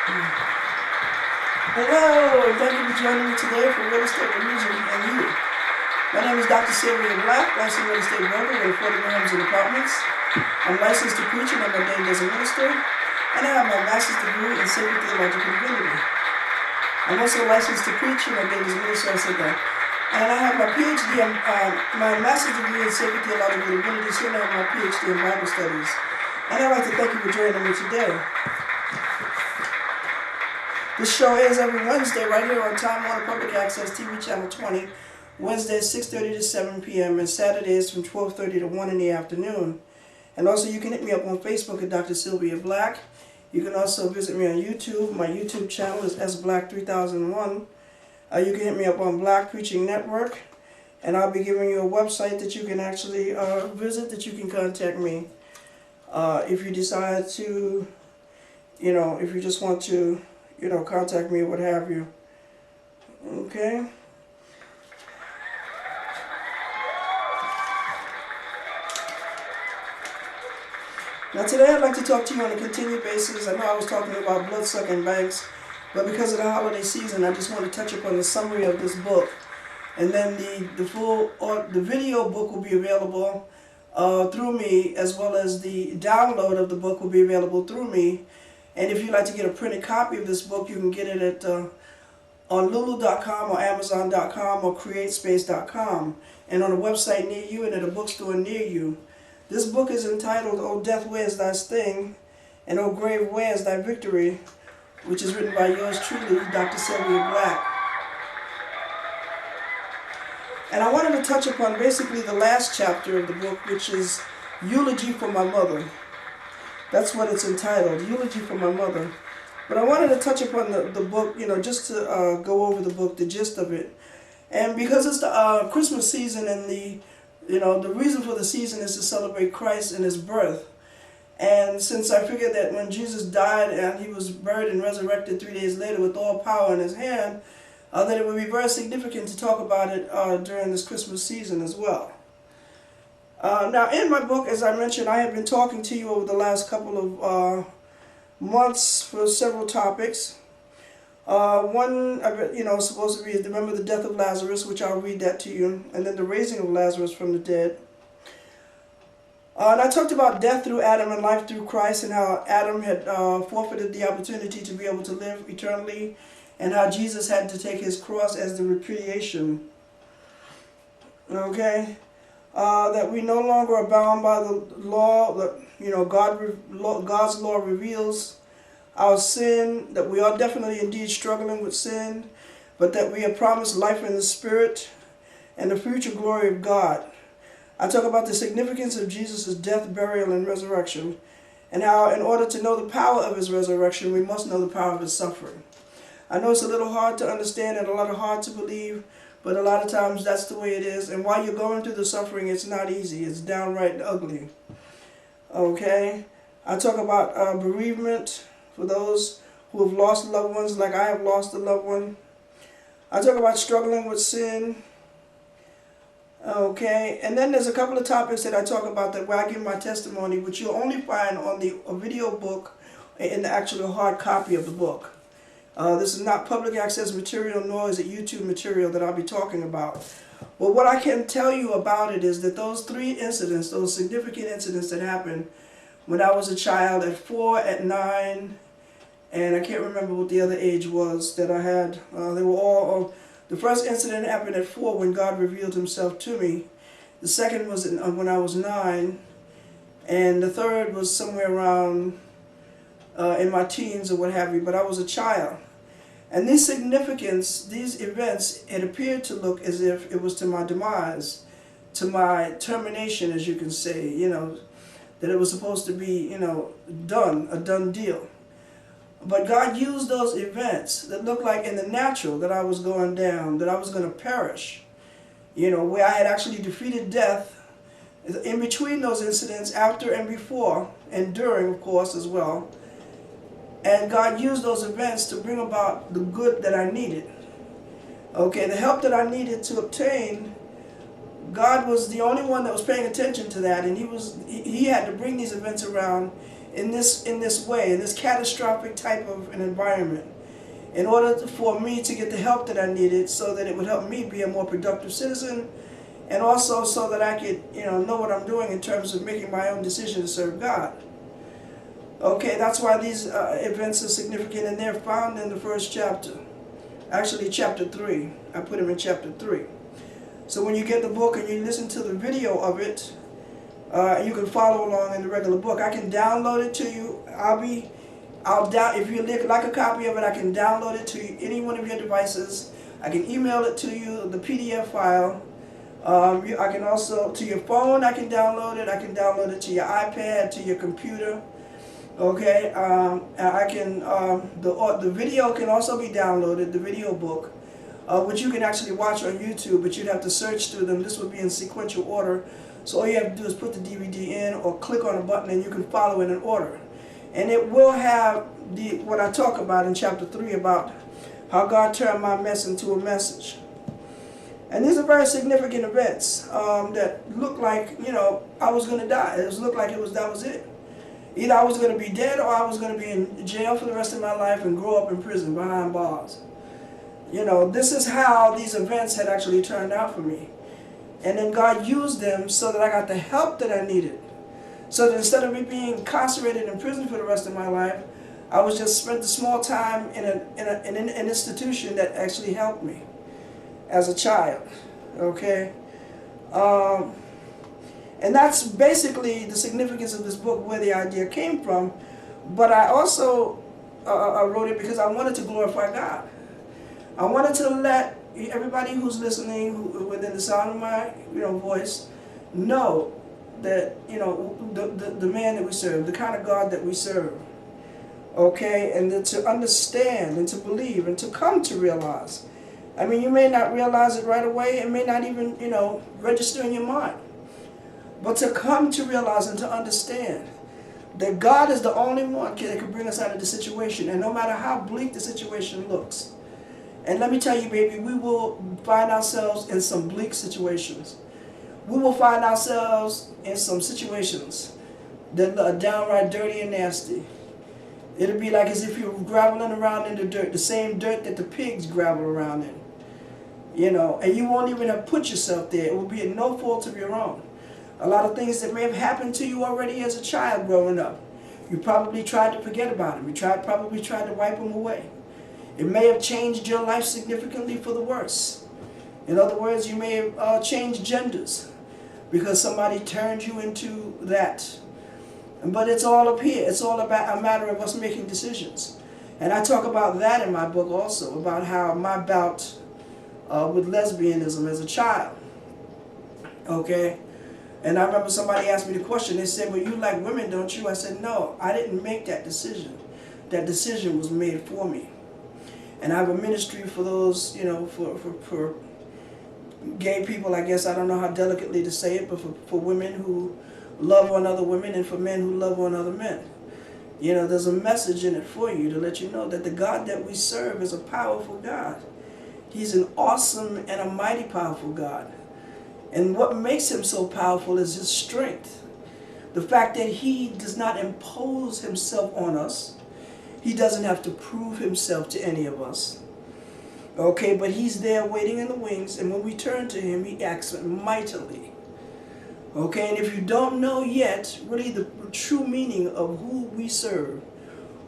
Hello, and thank you for joining me today for Real Estate with Music and You. My name is Dr. Sylvia Black, licensed real estate broker with affordable homes and apartments. I'm licensed to preach and I'm ordained as a minister, and I have my master's degree in sacred theological divinity. I'm also licensed to preach and ordained as a minister, I said that. And I have my PhD, my master's degree in sacred theological divinity, so now I have my PhD in Bible studies. And I'd like to thank you for joining me today. This show airs every Wednesday right here on Time Warner Public Access TV Channel 20, Wednesdays 6:30 to 7 p.m. and Saturdays from 12:30 to 1 in the afternoon. And also you can hit me up on Facebook at Dr. Sylvia Black. You can also visit me on YouTube. My YouTube channel is sblack3001. You can hit me up on Black Preaching Network. And I'll be giving you a website that you can actually visit, that you can contact me. If you decide to, if you just want to, contact me or what have you. Okay? Now today I'd like to talk to you on a continued basis. I know I was talking about blood-sucking banks, but because of the holiday season, I just want to touch upon the summary of this book. And then the video book will be available through me, as well as the download of the book will be available through me. And if you'd like to get a printed copy of this book, you can get it at on lulu.com or amazon.com or createspace.com, and on a website near you and at a bookstore near you. This book is entitled, O Death, Where is Thy Sting? And O Grave, Where is Thy Victory? Which is written by yours truly, Dr. Sylvia Black. And I wanted to touch upon basically the last chapter of the book, which is Eulogy for My Mother. That's what it's entitled, Eulogy for My Mother. But I wanted to touch upon the book, just to go over the book, the gist of it. And because it's the Christmas season, and the reason for the season is to celebrate Christ and His birth. And since I figured that when Jesus died and He was buried and resurrected 3 days later with all power in His hand, that it would be very significant to talk about it during this Christmas season as well. Now in my book, as I mentioned, I have been talking to you over the last couple of months for several topics. One, supposed to be Remember the Death of Lazarus, which I'll read that to you, and then the raising of Lazarus from the dead. And I talked about death through Adam and life through Christ, and how Adam had forfeited the opportunity to be able to live eternally, and how Jesus had to take His cross as the repudiation. Okay? That we no longer are bound by the law, that God's law reveals our sin, that we are definitely indeed struggling with sin, but that we are promised life in the Spirit and the future glory of God. I talk about the significance of Jesus' death, burial, and resurrection, and how in order to know the power of His resurrection, we must know the power of His suffering. I know it's a little hard to understand and a little hard to believe, but a lot of times that's the way it is. And while you're going through the suffering, it's not easy. It's downright ugly. Okay? I talk about bereavement for those who have lost loved ones, like I have lost a loved one. I talk about struggling with sin. Okay? And then there's a couple of topics that I talk about that where I give my testimony, which you'll only find on the video book in the actual hard copy of the book. This is not public access material, nor is it YouTube material that I'll be talking about. But what I can tell you about it is that those three incidents, those significant incidents that happened when I was a child, at 4, at 9, and I can't remember what the other age was that I had. They were all, the first incident happened at 4 when God revealed Himself to me. The second was when I was 9, and the third was somewhere around in my teens or what have you, but I was a child. And these events, it appeared to look as if it was to my demise, to my termination, as you can say, that it was supposed to be, done, a done deal. But God used those events that looked like in the natural that I was going down, that I was going to perish, where I had actually defeated death in between those incidents, after and before, and during, of course, as well. And God used those events to bring about the good that I needed. Okay, the help that I needed to obtain, God was the only one that was paying attention to that, and He had to bring these events around in this way, in this catastrophic type of an environment, in order for me to get the help that I needed, so that it would help me be a more productive citizen, and also so that I could, know what I'm doing in terms of making my own decision to serve God. Okay, that's why these events are significant, and they're found in the first chapter. Actually, chapter 3. I put them in chapter 3. So when you get the book and you listen to the video of it, you can follow along in the regular book. I can download it to you. If you like a copy of it, I can download it to any one of your devices. I can email it to you, the PDF file. I can also, to your phone, I can download it. I can download it to your iPad, to your computer. Okay, I can, the video can also be downloaded, the video book, which you can actually watch on YouTube, but you'd have to search through them. This would be in sequential order. So all you have to do is put the DVD in or click on a button and you can follow it in order. And it will have what I talk about in chapter 3 about how God turned my mess into a message. And these are very significant events that look like, I was going to die. It looked like that was it. Either I was going to be dead or I was going to be in jail for the rest of my life and grow up in prison behind bars. This is how these events had actually turned out for me. And then God used them so that I got the help that I needed. So that instead of me being incarcerated in prison for the rest of my life, I was just spent a small time in an institution that actually helped me as a child. Okay? And that's basically the significance of this book, where the idea came from. But I also wrote it because I wanted to glorify God. I wanted to let everybody who's listening, within the sound of my voice, know that the man that we serve, the kind of God that we serve. Okay, and then to understand and to believe and to come to realize. I mean, you may not realize it right away. It may not even register in your mind. But to come to realize and to understand that God is the only one that can bring us out of the situation, and no matter how bleak the situation looks. And let me tell you, baby, we will find ourselves in some bleak situations. We will find ourselves in some situations that are downright dirty and nasty. It'll be like as if you're graveling around in the dirt, the same dirt that the pigs gravel around in. And you won't even have put yourself there. It will be at no fault of your own. A lot of things that may have happened to you already as a child growing up. You probably tried to forget about them. You probably tried to wipe them away. It may have changed your life significantly for the worse. In other words, you may have changed genders because somebody turned you into that. But it's all up here. It's all about a matter of us making decisions. And I talk about that in my book also, about how my bout with lesbianism as a child. Okay? And I remember somebody asked me the question. They said, well, you like women, don't you? I said, no, I didn't make that decision. That decision was made for me. And I have a ministry for those, for gay people, I guess. I don't know how delicately to say it, but for women who love on other women and for men who love on other men. There's a message in it for you to let you know that the God that we serve is a powerful God. He's an awesome and a mighty powerful God. And what makes him so powerful is his strength. The fact that he does not impose himself on us. He doesn't have to prove himself to any of us. Okay, but he's there waiting in the wings, and when we turn to him, he acts mightily. Okay, and if you don't know yet really the true meaning of who we serve,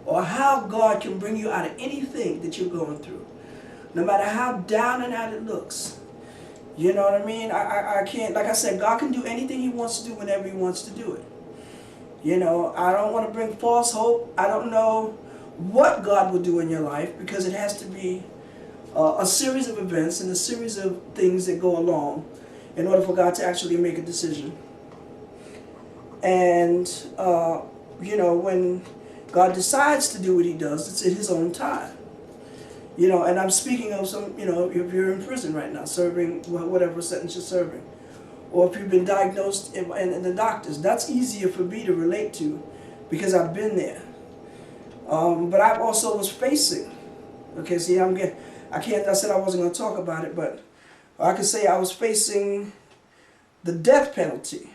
or how God can bring you out of anything that you're going through, no matter how down and out it looks, you know what I mean? I can't, like I said, God can do anything he wants to do whenever he wants to do it. I don't want to bring false hope. I don't know what God will do in your life, because it has to be a series of events and a series of things that go along in order for God to actually make a decision. And, when God decides to do what he does, it's at his own time. And I'm speaking of some, if you're in prison right now, serving whatever sentence you're serving, or if you've been diagnosed in the doctors, that's easier for me to relate to because I've been there. But I also was facing, okay, see, I said I wasn't going to talk about it, but I could say I was facing the death penalty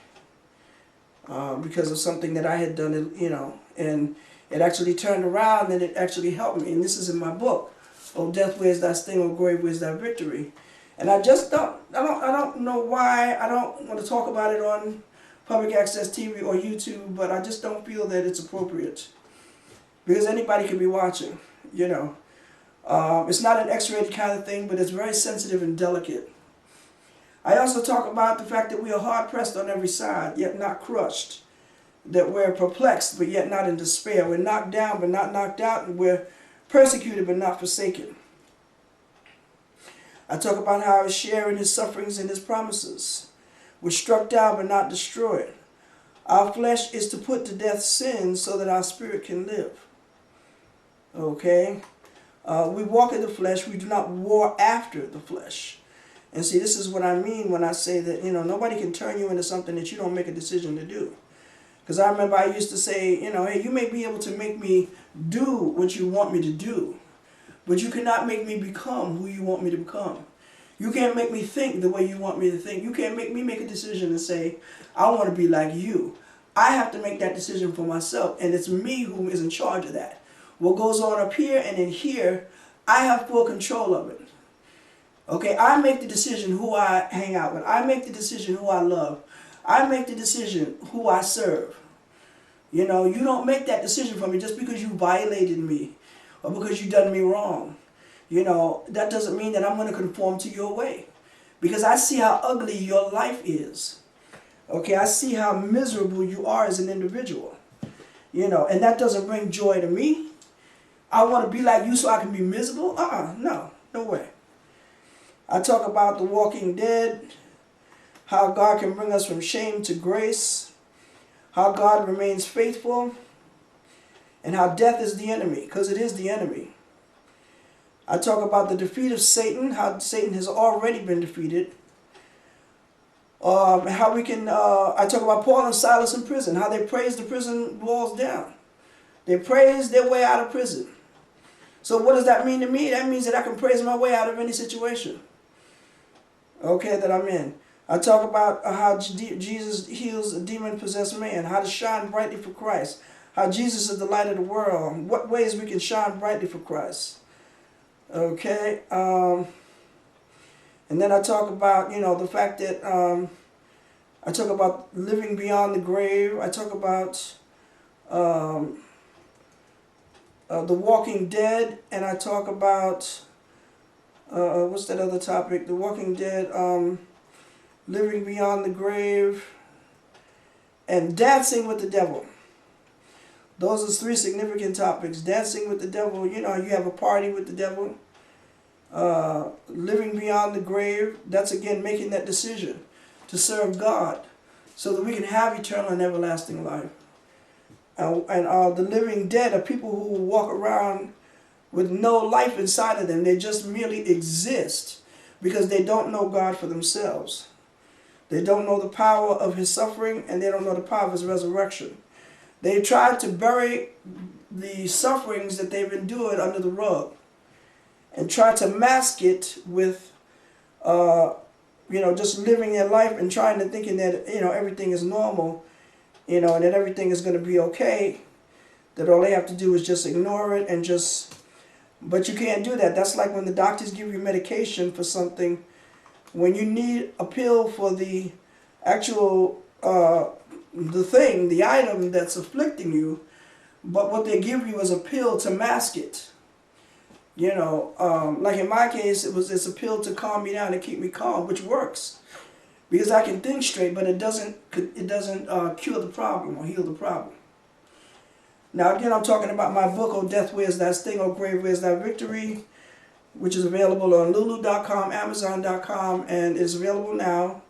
because of something that I had done, And it actually turned around and it actually helped me. And this is in my book, "Oh Death, Where's Thy Sting? Oh Grave, Where's Thy Victory?" And I just don't know why. I don't want to talk about it on public access TV or YouTube, but I just don't feel that it's appropriate. Because anybody can be watching, you know. It's not an X-rated kind of thing, but it's very sensitive and delicate. I also talk about the fact that we are hard-pressed on every side, yet not crushed. That we're perplexed, but yet not in despair. We're knocked down, but not knocked out. And we're persecuted, but not forsaken. I talk about how I share in his sufferings and his promises. We're struck down, but not destroyed. Our flesh is to put to death sin so that our spirit can live. Okay? We walk in the flesh. We do not war after the flesh. And see, this is what I mean when I say that, you know, nobody can turn you into something that you don't make a decision to do. Because I remember I used to say, you know, hey, you may be able to make me do what you want me to do, but you cannot make me become who you want me to become. You can't make me think the way you want me to think. You can't make me make a decision and say, I want to be like you. I have to make that decision for myself, and it's me who is in charge of that. What goes on up here and in here, I have full control of it. Okay, I make the decision who I hang out with. I make the decision who I love. I make the decision who I serve. You know, you don't make that decision for me just because you violated me or because you done me wrong. You know, that doesn't mean that I'm going to conform to your way. Because I see how ugly your life is. Okay, I see how miserable you are as an individual. You know, and that doesn't bring joy to me. I want to be like you so I can be miserable? No way. I talk about the walking dead, how God can bring us from shame to grace, how God remains faithful, and how death is the enemy, because it is the enemy. I talk about the defeat of Satan, how Satan has already been defeated. How we can, I talk about Paul and Silas in prison, how they praised the prison walls down. They praised their way out of prison. So what does that mean to me? That means that I can praise my way out of any situation, okay, that I'm in. I talk about how Jesus heals a demon-possessed man, how to shine brightly for Christ, how Jesus is the light of the world, what ways we can shine brightly for Christ. Okay, and then I talk about, you know, the fact that I talk about living beyond the grave. I talk about the walking dead, and I talk about what's that other topic? The walking dead, living beyond the grave, and dancing with the devil. Those are three significant topics. Dancing with the devil, you know, you have a party with the devil. Living beyond the grave, that's again making that decision to serve God so that we can have eternal and everlasting life. And the living dead are people who walk around with no life inside of them. They just merely exist because they don't know God for themselves. They don't know the power of his suffering, and they don't know the power of his resurrection. They tried to bury the sufferings that they've endured under the rug and try to mask it with, you know, just living their life and trying to thinking that, you know, everything is normal, you know, and that everything is going to be okay, that all they have to do is just ignore it and just, but you can't do that. That's like when the doctors give you medication for something, when you need a pill for the actual, the item that's afflicting you, but what they give you is a pill to mask it. You know, like in my case, it's a pill to calm me down and keep me calm, which works because I can think straight, but it doesn't cure the problem or heal the problem. Now again, I'm talking about my book, "Oh Death, Where's Thy Sting? Oh Grave, Where's Thy Victory?" which is available on Lulu.com, Amazon.com, and is available now.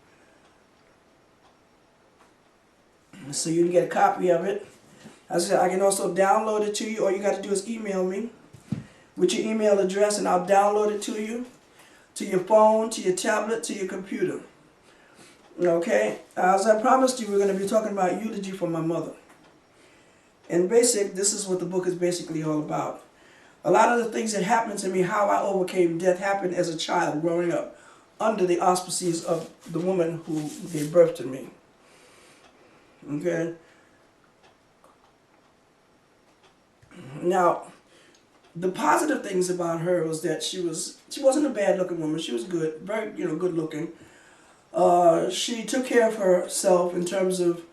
So you can get a copy of it. As I said, I can also download it to you. All you got to do is email me with your email address, and I'll download it to you, to your phone, to your tablet, to your computer. Okay? As I promised you, we're going to be talking about eulogy for my mother. In basic, this is what the book is basically all about. A lot of the things that happened to me, how I overcame death, happened as a child growing up under the auspices of the woman who gave birth to me. Okay? Now, the positive things about her was that she wasn't a bad looking woman. She was good, very good looking. She took care of herself in terms of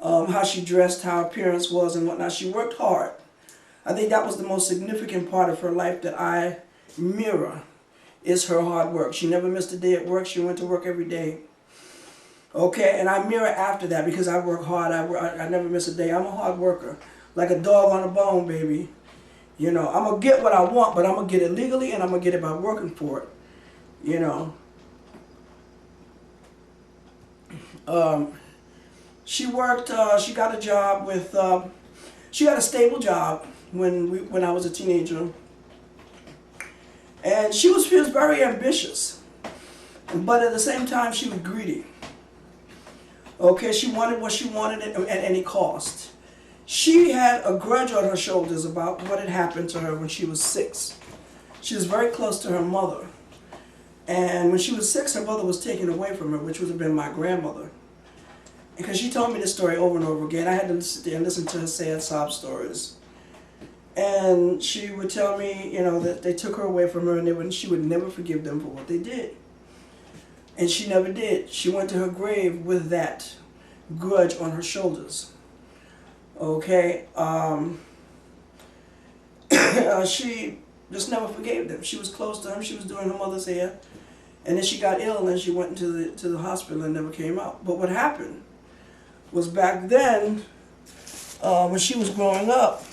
how she dressed, how her appearance was, and whatnot. She worked hard. I think that was the most significant part of her life that I mirror, is her hard work. She never missed a day at work. She went to work every day. Okay, and I mirror after that because I work hard. I never miss a day. I'm a hard worker, like a dog on a bone, baby. I'm going to get what I want, but I'm going to get it legally, and I'm going to get it by working for it. She worked, she got a job with, she got a stable job when I was a teenager. And she was very ambitious. But at the same time, she was greedy. Okay, she wanted what she wanted at any cost. She had a grudge on her shoulders about what had happened to her when she was 6. She was very close to her mother. And when she was 6, her mother was taken away from her, which would have been my grandmother. Because she told me this story over and over again. I had to sit there and listen to her sad sob stories. And she would tell me, that they took her away from her and she would never forgive them for what they did. And she never did. She went to her grave with that grudge on her shoulders. Okay? She just never forgave them. She was close to them. She was doing her mother's hair. And then she got ill and she went into the hospital and never came out. But what happened was back then, when she was growing up,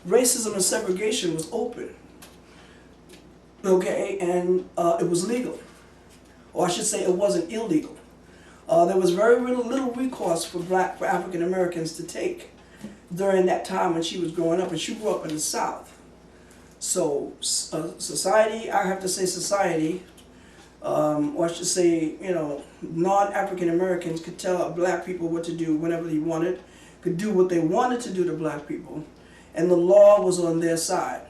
racism and segregation was open. Okay? And it was legal. Or I should say it wasn't illegal. There was very little recourse for African Americans to take during that time when she was growing up, and she grew up in the South. So society, I have to say society, or I should say, non-African Americans could tell black people what to do whenever they wanted, could do what they wanted to do to black people, and the law was on their side.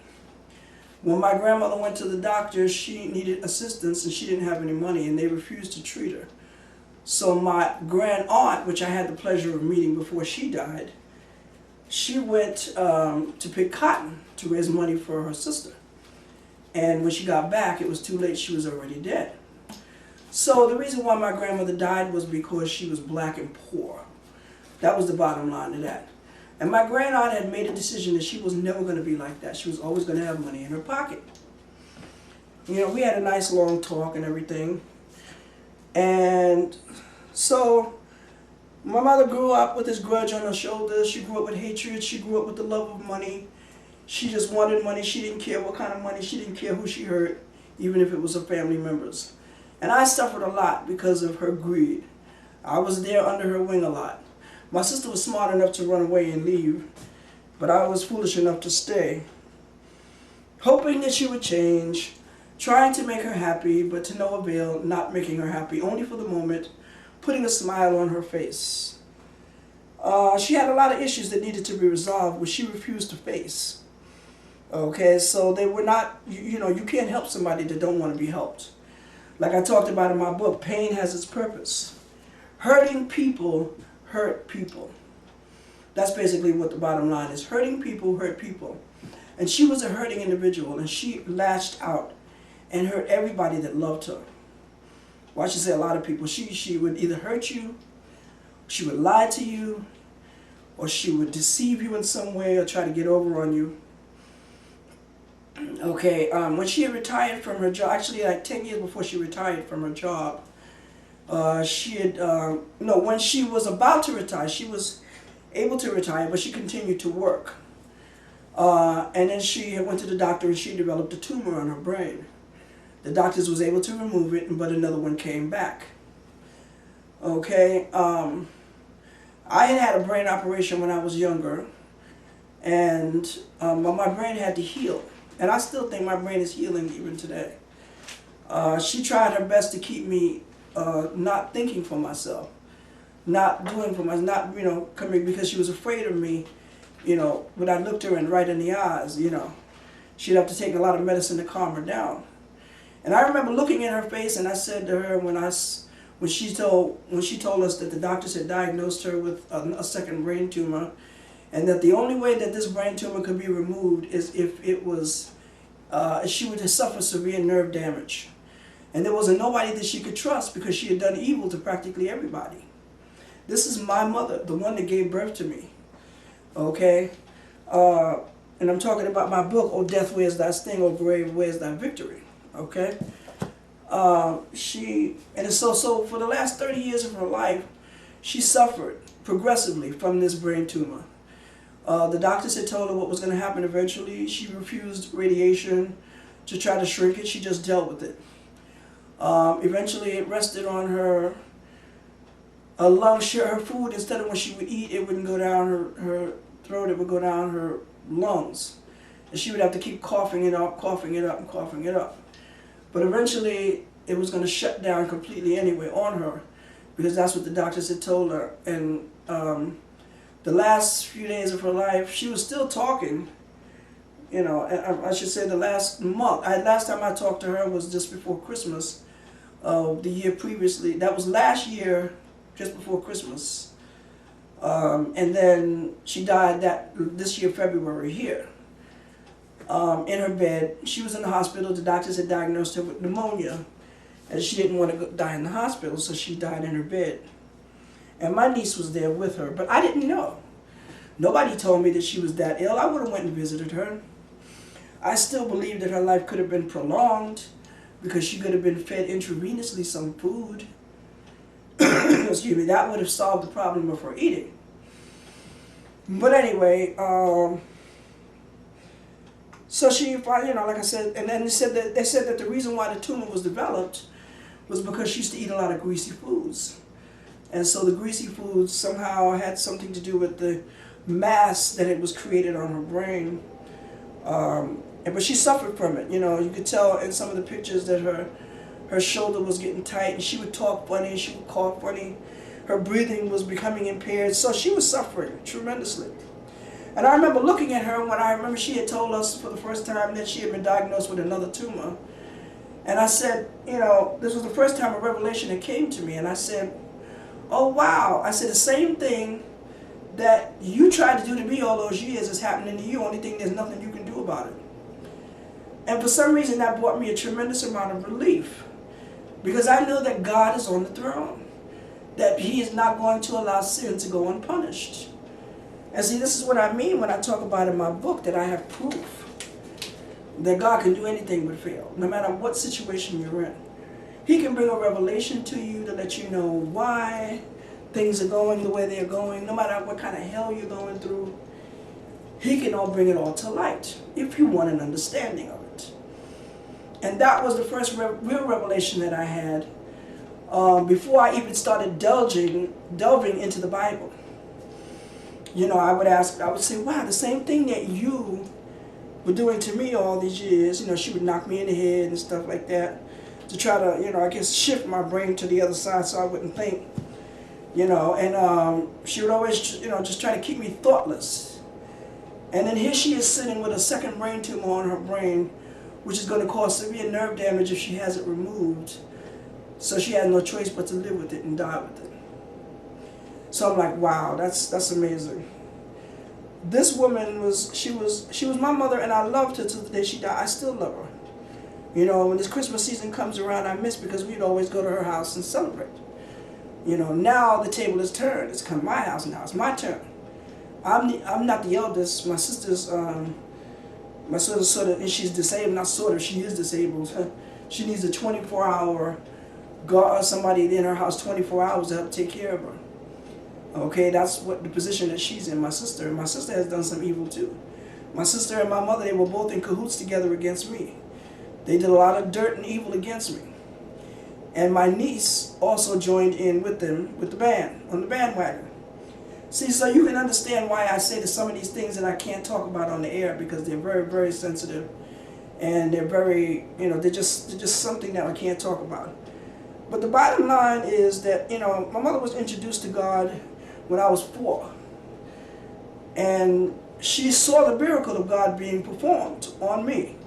When my grandmother went to the doctor, she needed assistance and she didn't have any money, and they refused to treat her. So my grand aunt, which I had the pleasure of meeting before she died, she went to pick cotton to raise money for her sister. And when she got back, it was too late. She was already dead. So the reason why my grandmother died was because she was black and poor. That was the bottom line to that. And my grand aunt had made a decision that she was never going to be like that. She was always going to have money in her pocket. We had a nice long talk and everything. And so my mother grew up with this grudge on her shoulders. She grew up with hatred. She grew up with the love of money. She just wanted money. She didn't care what kind of money. She didn't care who she hurt, even if it was her family members. And I suffered a lot because of her greed. I was there under her wing a lot. My sister was smart enough to run away and leave, but I was foolish enough to stay, hoping that she would change, trying to make her happy, but to no avail, not making her happy, only for the moment, putting a smile on her face. She had a lot of issues that needed to be resolved, which she refused to face. Okay, so they were not, you can't help somebody that don't want to be helped. Like I talked about in my book, pain has its purpose. Hurting people hurt people. That's basically what the bottom line is. Hurting people hurt people. And she was a hurting individual, and she lashed out and hurt everybody that loved her. Well, I should say a lot of people. She would either hurt you, she would lie to you, or she would deceive you in some way or try to get over on you. Okay, when she had retired from her job, actually like 10 years before she retired from her job, when she was about to retire, she was able to retire, but she continued to work. And then she went to the doctor and she developed a tumor on her brain. The doctors was able to remove it, but another one came back. Okay, I had a brain operation when I was younger, and my brain had to heal. And I still think my brain is healing even today. She tried her best to keep me not thinking for myself, not doing for myself, not, coming, because she was afraid of me, when I looked her right in the eyes, she'd have to take a lot of medicine to calm her down. And I remember looking in her face, and I said to her when she told us that the doctors had diagnosed her with a second brain tumor, and that the only way that this brain tumor could be removed is if it was, she would have suffered severe nerve damage. And there wasn't nobody that she could trust because she had done evil to practically everybody. This is my mother, the one that gave birth to me. Okay? And I'm talking about my book, "Oh Death, Where's Thy Sting? Oh Grave, Where's Thy Victory?" Okay? So for the last 30 years of her life, she suffered progressively from this brain tumor. The doctors had told her what was going to happen eventually. She refused radiation to try to shrink it. She just dealt with it. Eventually, it rested on her lungs. Her food, instead of when she would eat, it wouldn't go down her throat. It would go down her lungs. And she would have to keep coughing it up, coughing it up, and coughing it up. But eventually, it was going to shut down completely anyway on her, because that's what the doctors had told her. And the last few days of her life, she was still talking. You know, I should say the last month. Last time I talked to her was just before Christmas. The year previously, that was last year, just before Christmas. And then she died this year, February, here. In her bed. She was in the hospital. The doctors had diagnosed her with pneumonia, and she didn't want to die in the hospital, so she died in her bed. And my niece was there with her, but I didn't know. Nobody told me that she was that ill. I would have went and visited her. I still believe that her life could have been prolonged because she could have been fed intravenously some food. Excuse me, that would have solved the problem of her eating. But anyway, so she, like I said, and then they said that the reason why the tumor was developed was because she used to eat a lot of greasy foods. And so the greasy foods somehow had something to do with the mass that it was created on her brain. But she suffered from it. You know, you could tell in some of the pictures that her shoulder was getting tight, and she would talk funny, she would cough funny. Her breathing was becoming impaired, so she was suffering tremendously. And I remember looking at her when I remember she had told us for the first time that she had been diagnosed with another tumor. And I said, you know, this was the first time a revelation had came to me, and I said, oh wow, I said the same thing that you tried to do to me all those years is happening to you, only thing there's nothing you can do about it. And for some reason that brought me a tremendous amount of relief, because I know that God is on the throne, that He is not going to allow sin to go unpunished. And see, this is what I mean when I talk about in my book that I have proof that God can do anything but fail, no matter what situation you're in. He can bring a revelation to you to let you know why things are going the way they're going, no matter what kind of hell you're going through. He can bring it all to light if you want an understanding of it. And that was the first real revelation that I had before I even started delving into the Bible. You know, I would say, wow, the same thing that you were doing to me all these years. You know, she would knock me in the head and stuff like that to try to, you know, I guess shift my brain to the other side so I wouldn't think. You know, and she would always, you know, just try to keep me thoughtless. And then here she is sitting with a second brain tumor on her brain, which is going to cause severe nerve damage if she has it removed. So she had no choice but to live with it and die with it. So I'm like, wow, that's amazing. This woman she was my mother, and I loved her till the day she died. I still love her. You know, when this Christmas season comes around, I miss, because we'd always go to her house and celebrate. You know, now the table is turned. It's come to my house now. It's my turn. I'm not the eldest. My sister's sort of, and she's disabled. Not sort of, she is disabled. She needs a 24-hour guard, somebody in her house 24 hours to help take care of her. Okay, that's what the position that she's in. My sister has done some evil too. My sister and my mother, they were both in cahoots together against me. They did a lot of dirt and evil against me. And my niece also joined in with them, with the band, on the bandwagon. See, so you can understand why I say that some of these things that I can't talk about on the air, because they're very, very sensitive, and they're very, you know, they're just something that I can't talk about. But the bottom line is that, you know, my mother was introduced to God when I was 4. And she saw the miracle of God being performed on me.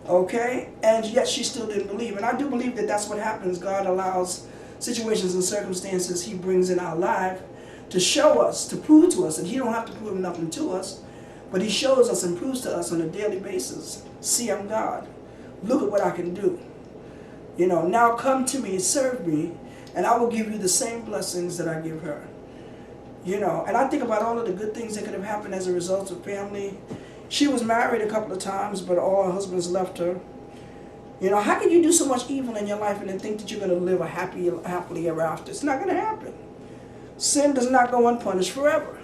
Okay? And yet she still didn't believe. And I do believe that that's what happens. God allows situations and circumstances He brings in our life to show us, to prove to us, and he don't have to prove nothing to us, but he shows us and proves to us on a daily basis. See, I'm God. Look at what I can do. You know, now come to me, serve me, and I will give you the same blessings that I give her. You know, and I think about all of the good things that could have happened as a result of family. She was married a couple of times, but all her husbands left her. You know, how can you do so much evil in your life and then think that you're going to live a happily ever after? It's not going to happen. Sin does not go unpunished forever.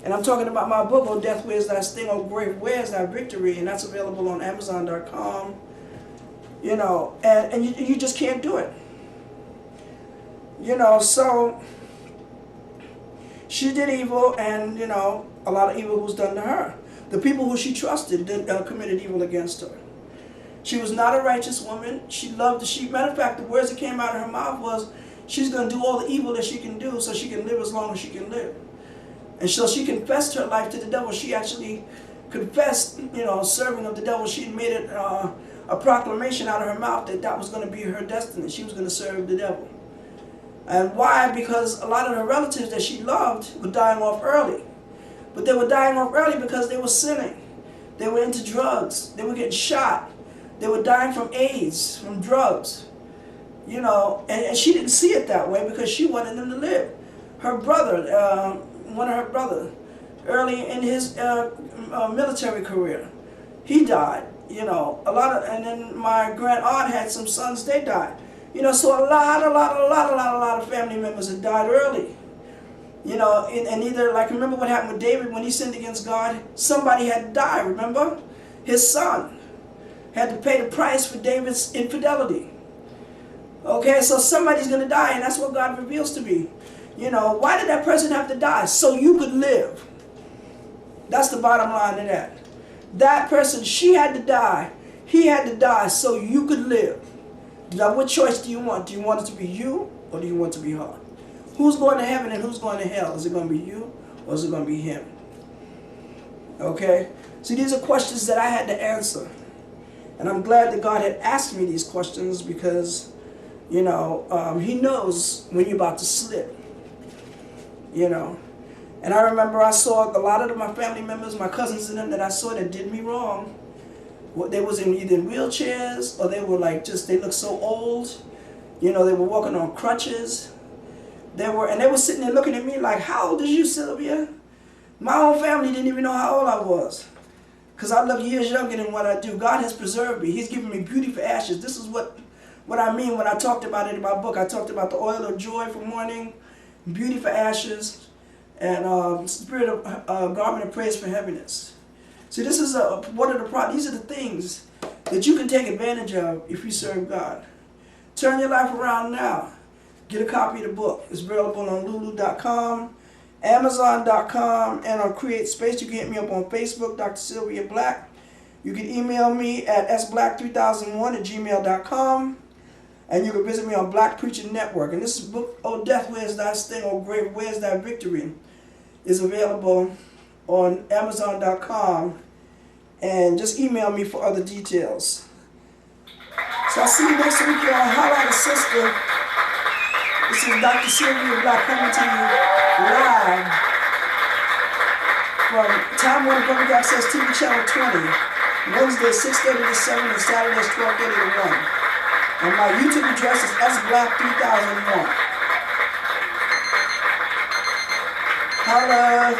And I'm talking about my book, Oh Death, Where's Thy Sting? Oh Grave, Where's Thy Victory? And that's available on Amazon.com. You know, and you just can't do it. You know, so she did evil, and, you know, a lot of evil was done to her. The people who she trusted committed evil against her. She was not a righteous woman. She loved the sheep. Matter of fact, the words that came out of her mouth was, she's going to do all the evil that she can do so she can live as long as she can live. And so she confessed her life to the devil. She actually confessed, you know, serving of the devil. She made it a proclamation out of her mouth that that was going to be her destiny. She was going to serve the devil. And why? Because a lot of her relatives that she loved were dying off early. But they were dying off early because they were sinning. They were into drugs. They were getting shot. They were dying from AIDS, from drugs. You know, and she didn't see it that way because she wanted them to live. Her brother, one of her brothers, early in his military career, he died. You know, and then my grand aunt had some sons, they died. You know, so a lot of family members had died early. You know, and either, like, remember what happened with David when he sinned against God? Somebody had to die, remember? His son had to pay the price for David's infidelity. Okay, so somebody's going to die, and that's what God reveals to me. You know, why did that person have to die? So you could live. That's the bottom line of that. That person, she had to die. He had to die so you could live. Now, what choice do you want? Do you want it to be you, or do you want it to be her? Who's going to heaven and who's going to hell? Is it going to be you, or is it going to be him? Okay? See, these are questions that I had to answer. And I'm glad that God had asked me these questions because, you know, he knows when you're about to slip. You know. And I remember I saw a lot of my family members, my cousins and them that I saw that did me wrong. They was either in wheelchairs, or they were like they looked so old. You know, they were walking on crutches. And they were sitting there looking at me like, how old is you, Sylvia? My own family didn't even know how old I was. Because I look years younger than what I do. God has preserved me. He's given me beauty for ashes. This is what I mean when I talked about it in my book. I talked about the oil of joy for mourning, beauty for ashes, and spirit of garment of praise for heaviness. See, this is one of the these are the things that you can take advantage of if you serve God. Turn your life around now. Get a copy of the book. It's available on lulu.com, Amazon.com, and on Create Space. You can hit me up on Facebook, Dr. Sylvia Black. You can email me at sblack3001@gmail.com. And you can visit me on Black Preaching Network. And this book, Oh Death, Where's Thy Sting? Oh Grave, Where's Thy Victory? Is available on Amazon.com. And just email me for other details. So I'll see you next week here on Holla at a Sister. This is Dr. Sylvia Black coming to you live from Time Warner Public Access TV Channel 20. Wednesday 6:30 to 7 and Saturdays 12:30 to 1. And my YouTube address is sblack3001. Holla!